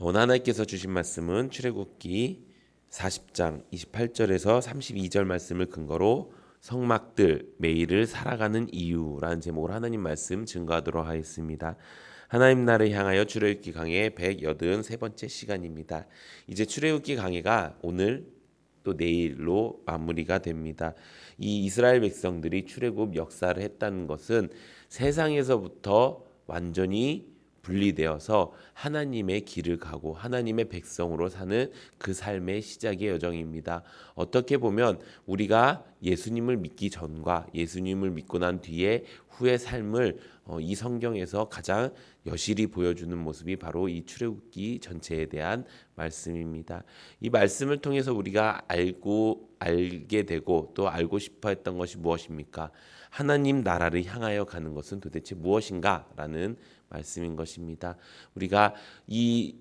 오늘 하나님께서 주신 말씀은 출애굽기 40장 28절에서 32절 말씀을 근거로 성막들 매일을 살아가는 이유라는 제목으로 하나님 말씀 증거하도록 하겠습니다. 하나님 나라를 향하여 출애굽기 강해 183번째 시간입니다. 이제 출애굽기 강해가 오늘 또 내일로 마무리가 됩니다. 이 이스라엘 백성들이 출애굽 역사를 했다는 것은 세상에서부터 완전히 분리되어서 하나님의 길을 가고 하나님의 백성으로 사는 그 삶의 시작의 여정입니다. 어떻게 보면 우리가 예수님을 믿기 전과 예수님을 믿고 난 뒤에 후의 삶을 이 성경에서 가장 여실히 보여주는 모습이 바로 이 출애굽기 전체에 대한 말씀입니다. 이 말씀을 통해서 우리가 알게 되고 또 알고 싶어 했던 것이 무엇입니까? 하나님 나라를 향하여 가는 것은 도대체 무엇인가라는 말씀인 것입니다. 우리가 이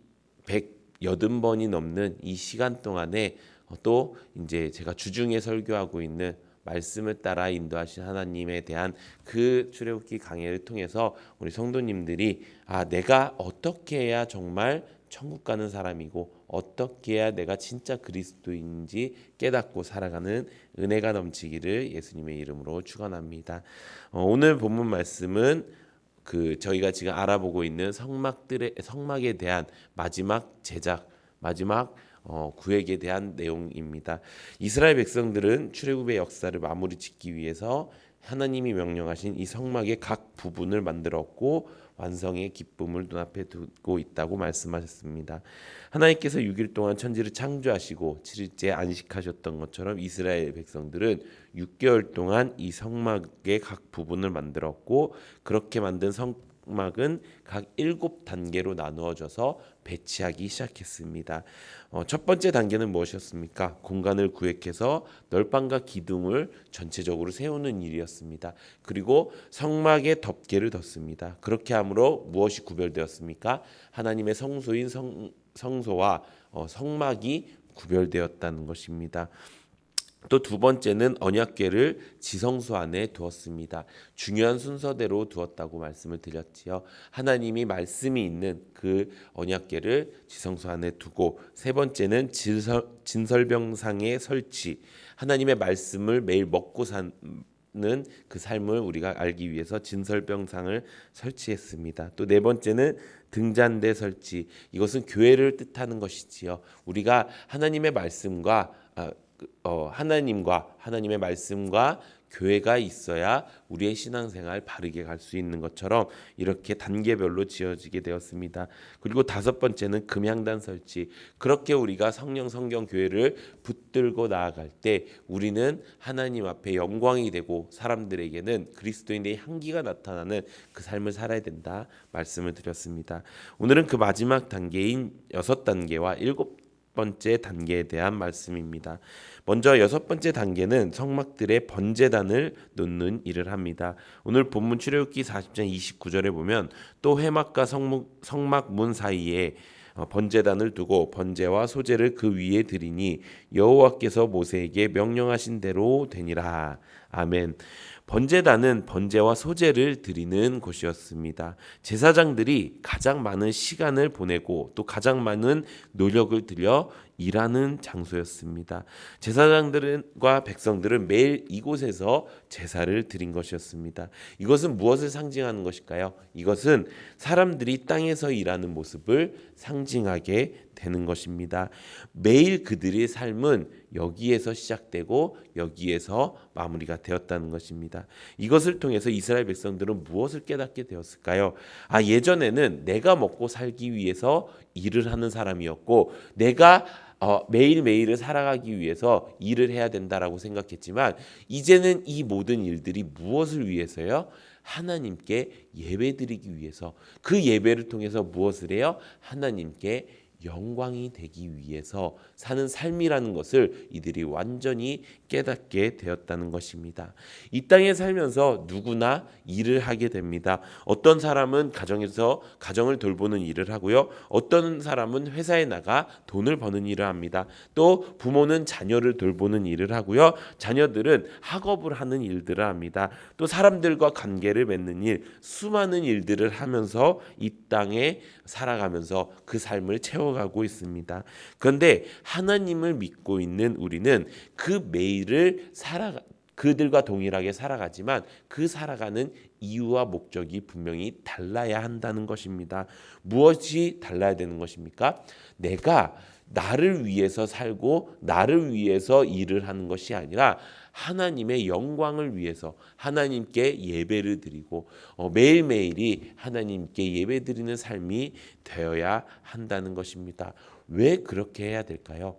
180번이 넘는 이 시간 동안에 또 이제 제가 주중에 설교하고 있는 말씀을 따라 인도하신 하나님에 대한 그 출애굽기 강해를 통해서 우리 성도님들이 내가 어떻게 해야 정말 천국 가는 사람이고 어떻게 해야 내가 진짜 그리스도인지 깨닫고 살아가는 은혜가 넘치기를 예수님의 이름으로 축원합니다. 오늘 본문 말씀은 저희가 지금 알아보고 있는 성막에 대한 마지막 제작, 마지막 구획에 대한 내용입니다. 이스라엘 백성들은 출애굽의 역사를 마무리 짓기 위해서 하나님이 명령하신 이 성막의 각 부분을 만들었고 완성의 기쁨을 눈앞에 두고 있다고 말씀하셨습니다. 하나님께서 6일 동안 천지를 창조하시고 7일째 안식하셨던 것처럼 이스라엘 백성들은 6개월 동안 이 성막의 각 부분을 만들었고 그렇게 만든 성막은 각 7단계로 나누어져서 배치하기 시작했습니다. 첫 번째 단계는 무엇이었습니까? 공간을 구획해서 널판과 기둥을 전체적으로 세우는 일이었습니다. 그리고 성막에 덮개를 뒀습니다. 그렇게 함으로 무엇이 구별되었습니까? 하나님의 성소인 성소와 성막이 구별되었다는 것입니다. 또 두 번째는 언약궤를 지성소 안에 두었습니다. 중요한 순서대로 두었다고 말씀을 드렸지요. 하나님이 말씀이 있는 그 언약궤를 지성소 안에 두고 세 번째는 진설병상의 설치. 하나님의 말씀을 매일 먹고 사는 그 삶을 우리가 알기 위해서 진설병상을 설치했습니다. 또 네 번째는 등잔대 설치. 이것은 교회를 뜻하는 것이지요. 우리가 하나님의 말씀과 하나님의 말씀과 교회가 있어야 우리의 신앙생활 바르게 갈 수 있는 것처럼 이렇게 단계별로 지어지게 되었습니다. 그리고 다섯 번째는 금향단 설치. 그렇게 우리가 성경 교회를 붙들고 나아갈 때 우리는 하나님 앞에 영광이 되고 사람들에게는 그리스도인의 향기가 나타나는 그 삶을 살아야 된다 말씀을 드렸습니다. 오늘은 그 마지막 단계인 6단계와 7번째 단계에 대한 말씀입니다. 먼저 6번째 단계는 성막들의 번제단을 놓는 일을 합니다. 오늘 본문 출애굽기 40장 29절에 보면 또 회막과 성막 문 사이에 번제단을 두고 번제와 소제를 그 위에 드리니 여호와께서 모세에게 명령하신 대로 되니라. 아멘. 번제단은 번제와 소제를 드리는 곳이었습니다. 제사장들이 가장 많은 시간을 보내고 또 가장 많은 노력을 들여 일하는 장소였습니다. 제사장들과 백성들은 매일 이곳에서 제사를 드린 것이었습니다. 이것은 무엇을 상징하는 것일까요? 이것은 사람들이 땅에서 일하는 모습을 상징하게 되는 것입니다. 매일 그들의 삶은 여기에서 시작되고 여기에서 마무리가 되었다는 것입니다. 이것을 통해서 이스라엘 백성들은 무엇을 깨닫게 되었을까요? 예전에는 내가 먹고 살기 위해서 일을 하는 사람이었고 내가 매일매일을 살아가기 위해서 일을 해야 된다라고 생각했지만 이제는 이 모든 일들이 무엇을 위해서요? 하나님께 예배드리기 위해서 그 예배를 통해서 무엇을 해요? 하나님께 영광이 되기 위해서 사는 삶이라는 것을 이들이 완전히 깨닫게 되었다는 것입니다. 이 땅에 살면서 누구나 일을 하게 됩니다. 어떤 사람은 가정에서 가정을 돌보는 일을 하고요. 어떤 사람은 회사에 나가 돈을 버는 일을 합니다. 또 부모는 자녀를 돌보는 일을 하고요. 자녀들은 학업을 하는 일들을 합니다. 또 사람들과 관계를 맺는 일, 수많은 일들을 하면서 이 땅에 살아가면서 그 삶을 채워 채워가고 있습니다. 그런데 하나님을 믿고 있는 우리는 그 매일을 그들과 동일하게 살아가지만 그 살아가는 이유와 목적이 분명히 달라야 한다는 것입니다. 무엇이 달라야 되는 것입니까? 내가 나를 위해서 살고 나를 위해서 일을 하는 것이 아니라 하나님의 영광을 위해서 하나님께 예배를 드리고 매일매일이 하나님께 예배드리는 삶이 되어야 한다는 것입니다. 왜 그렇게 해야 될까요?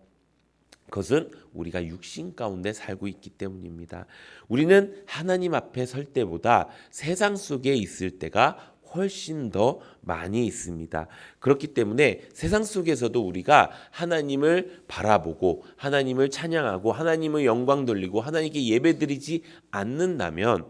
그것은 우리가 육신 가운데 살고 있기 때문입니다. 우리는 하나님 앞에 설 때보다 세상 속에 있을 때가 훨씬 더 많이 있습니다. 그렇기 때문에 세상 속에서도 우리가 하나님을 바라보고 하나님을 찬양하고 하나님의 영광 돌리고 하나님께 예배드리지 않는다면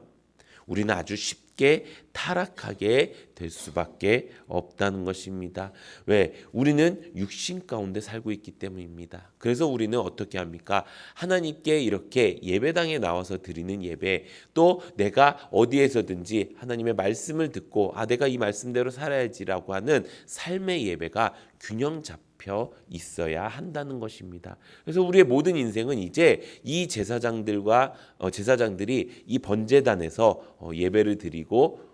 우리는 아주 쉽게 타락하게 될 수밖에 없다는 것입니다. 왜? 우리는 육신 가운데 살고 있기 때문입니다. 그래서 우리는 어떻게 합니까? 하나님께 이렇게 예배당에 나와서 드리는 예배, 또 내가 어디에서든지 하나님의 말씀을 듣고 내가 이 말씀대로 살아야지라고 하는 삶의 예배가 균형 잡혀 있어야 한다는 것입니다. 그래서 우리의 모든 인생은 이제 이 제사장들이 이 번제단에서 예배를 드리고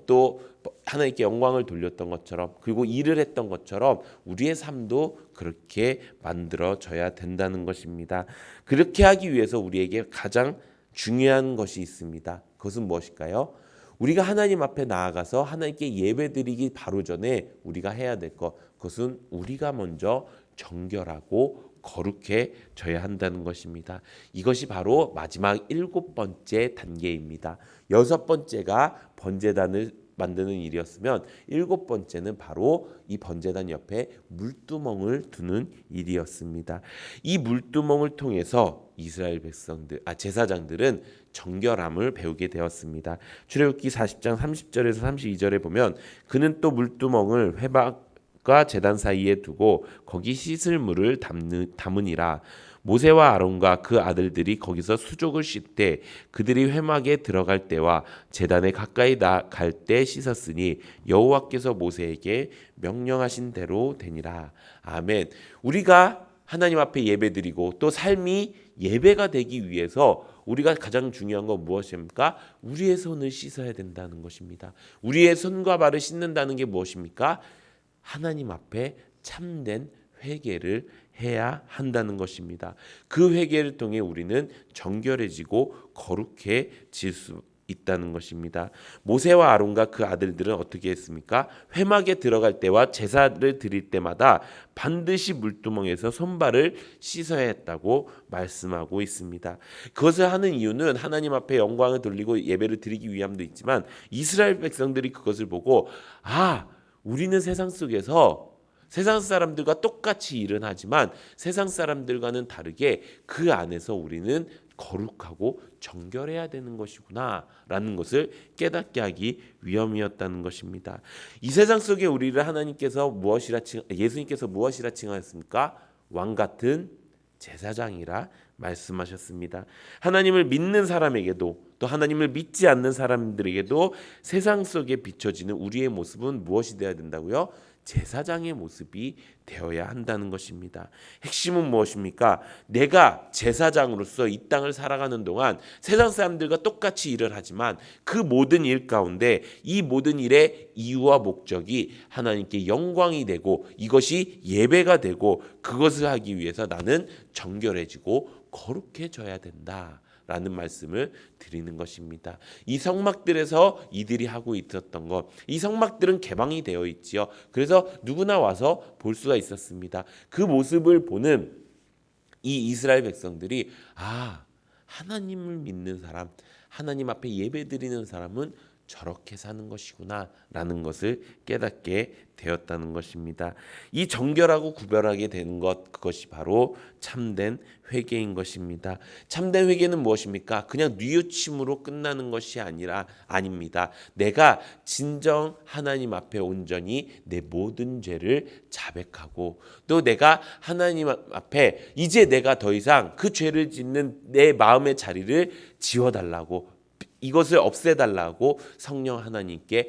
또 하나님께 영광을 돌렸던 것처럼, 그리고 일을 했던 것처럼 우리의 삶도 그렇게 만들어져야 된다는 것입니다. 그렇게 하기 위해서 우리에게 가장 중요한 것이 있습니다. 그것은 무엇일까요? 우리가 하나님 앞에 나아가서 하나님께 예배드리기 바로 전에 우리가 해야 될 것, 그것은 우리가 먼저 정결하고 거룩해져야 한다는 것입니다. 이것이 바로 마지막 7번째 단계입니다. 6번째가 번제단을 만드는 일이었으면 7번째는 바로 이 번제단 옆에 물두멍을 두는 일이었습니다. 이 물두멍을 통해서 이스라엘 제사장들은 정결함을 배우게 되었습니다. 출애굽기 40장 30절에서 32절에 보면 그는 또 물두멍을 회막과 제단 사이에 두고 거기 씻을 물을 담으니라. 모세와 아론과 그 아들들이 거기서 수족을 씻되 그들이 회막에 들어갈 때와 제단에 가까이 갈 때 씻었으니 여호와께서 모세에게 명령하신 대로 되니라. 아멘. 우리가 하나님 앞에 예배드리고 또 삶이 예배가 되기 위해서 우리가 가장 중요한 건 무엇입니까? 우리의 손을 씻어야 된다는 것입니다. 우리의 손과 발을 씻는다는 게 무엇입니까? 하나님 앞에 참된 회개를 해야 한다는 것입니다. 그 회개를 통해 우리는 정결해지고 거룩해질 수 있다는 것입니다. 모세와 아론과 그 아들들은 어떻게 했습니까? 회막에 들어갈 때와 제사를 드릴 때마다 반드시 물두멍에서 손발을 씻어야 했다고 말씀하고 있습니다. 그것을 하는 이유는 하나님 앞에 영광을 돌리고 예배를 드리기 위함도 있지만 이스라엘 백성들이 그것을 보고 우리는 세상 속에서 세상 사람들과 똑같이 일은 하지만 세상 사람들과는 다르게 그 안에서 우리는 거룩하고 정결해야 되는 것이구나 라는 것을 깨닫게 하기 위함이었다는 것입니다. 이 세상 속에 우리를 예수님께서 무엇이라 칭하였습니까? 왕 같은 제사장이라 말씀하셨습니다. 하나님을 믿는 사람에게도 또 하나님을 믿지 않는 사람들에게도 세상 속에 비춰지는 우리의 모습은 무엇이 되어야 된다고요? 제사장의 모습이 되어야 한다는 것입니다. 핵심은 무엇입니까? 내가 제사장으로서 이 땅을 살아가는 동안 세상 사람들과 똑같이 일을 하지만 그 모든 일 가운데 이 모든 일의 이유와 목적이 하나님께 영광이 되고 이것이 예배가 되고 그것을 하기 위해서 나는 정결해지고 거룩해져야 된다. 라는 말씀을 드리는 것입니다. 이 성막들에서 이들이 하고 있었던 것, 이 성막들은 개방이 되어 있지요. 그래서 누구나 와서 볼 수가 있었습니다. 그 모습을 보는 이 이스라엘 백성들이 하나님을 믿는 사람, 하나님 앞에 예배드리는 사람은 저렇게 사는 것이구나 라는 것을 깨닫게 되었다는 것입니다. 이 정결하고 구별하게 되는 것, 그것이 바로 참된 회개인 것입니다. 참된 회개는 무엇입니까? 그냥 뉘우침으로 끝나는 것이 아닙니다. 내가 진정 하나님 앞에 온전히 내 모든 죄를 자백하고 또 내가 하나님 앞에 이제 내가 더 이상 그 죄를 짓는 내 마음의 자리를 지워달라고, 이것을 없애달라고 성령 하나님께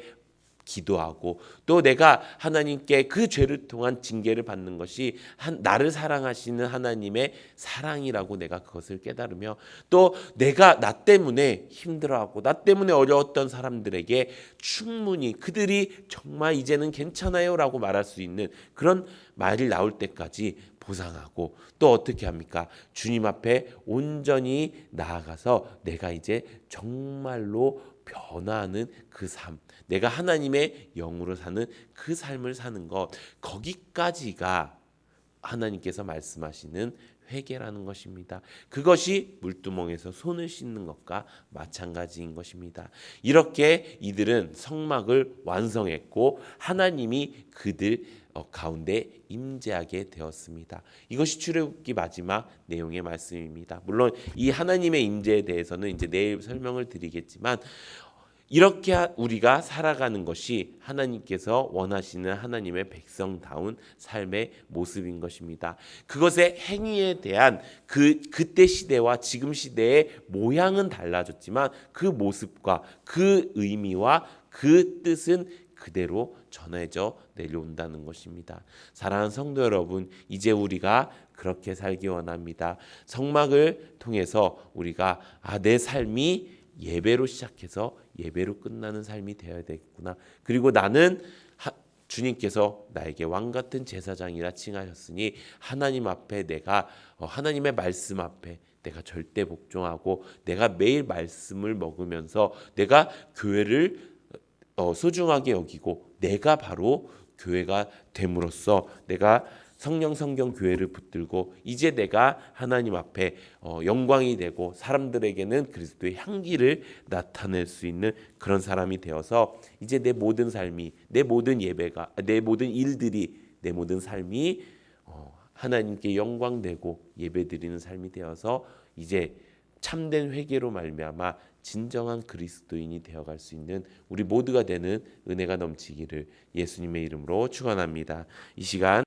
기도하고 또 내가 하나님께 그 죄를 통한 징계를 받는 것이 나를 사랑하시는 하나님의 사랑이라고 내가 그것을 깨달으며 또 내가 나 때문에 힘들어하고 나 때문에 어려웠던 사람들에게 충분히 그들이 정말 이제는 괜찮아요라고 말할 수 있는 그런 말이 나올 때까지 보상하고 또 어떻게 합니까? 주님 앞에 온전히 나아가서 내가 이제 정말로 변화하는 그 삶, 내가 하나님의 영으로 사는 그 삶을 사는 것, 거기까지가 하나님께서 말씀하시는 회개라는 것입니다. 그것이 물두멍에서 손을 씻는 것과 마찬가지인 것입니다. 이렇게 이들은 성막을 완성했고 하나님이 그들 가운데 임재하게 되었습니다. 이것이 출애굽기 마지막 내용의 말씀입니다. 물론 이 하나님의 임재에 대해서는 이제 내일 설명을 드리겠지만 이렇게 우리가 살아가는 것이 하나님께서 원하시는 하나님의 백성다운 삶의 모습인 것입니다. 그것의 행위에 대한 그때 시대와 지금 시대의 모양은 달라졌지만 그 모습과 그 의미와 그 뜻은 그대로 전해져 내려온다는 것입니다. 사랑하는 성도 여러분, 이제 우리가 그렇게 살기 원합니다. 성막을 통해서 우리가 내 삶이 예배로 시작해서 예배로 끝나는 삶이 되어야 되겠구나. 그리고 나는 주님께서 나에게 왕 같은 제사장이라 칭하셨으니 하나님 앞에 내가 하나님의 말씀 앞에 내가 절대 복종하고 내가 매일 말씀을 먹으면서 내가 교회를 소중하게 여기고 내가 바로 교회가 됨으로써 내가 성령 교회를 붙들고 이제 내가 하나님 앞에 영광이 되고 사람들에게는 그리스도의 향기를 나타낼 수 있는 그런 사람이 되어서 이제 내 모든 삶이 내 모든 예배가 내 모든 일들이 내 모든 삶이 하나님께 영광되고 예배드리는 삶이 되어서 이제 참된 회개로 말미암아 진정한 그리스도인이 되어갈 수 있는 우리 모두가 되는 은혜가 넘치기를 예수님의 이름으로 축원합니다. 이 시간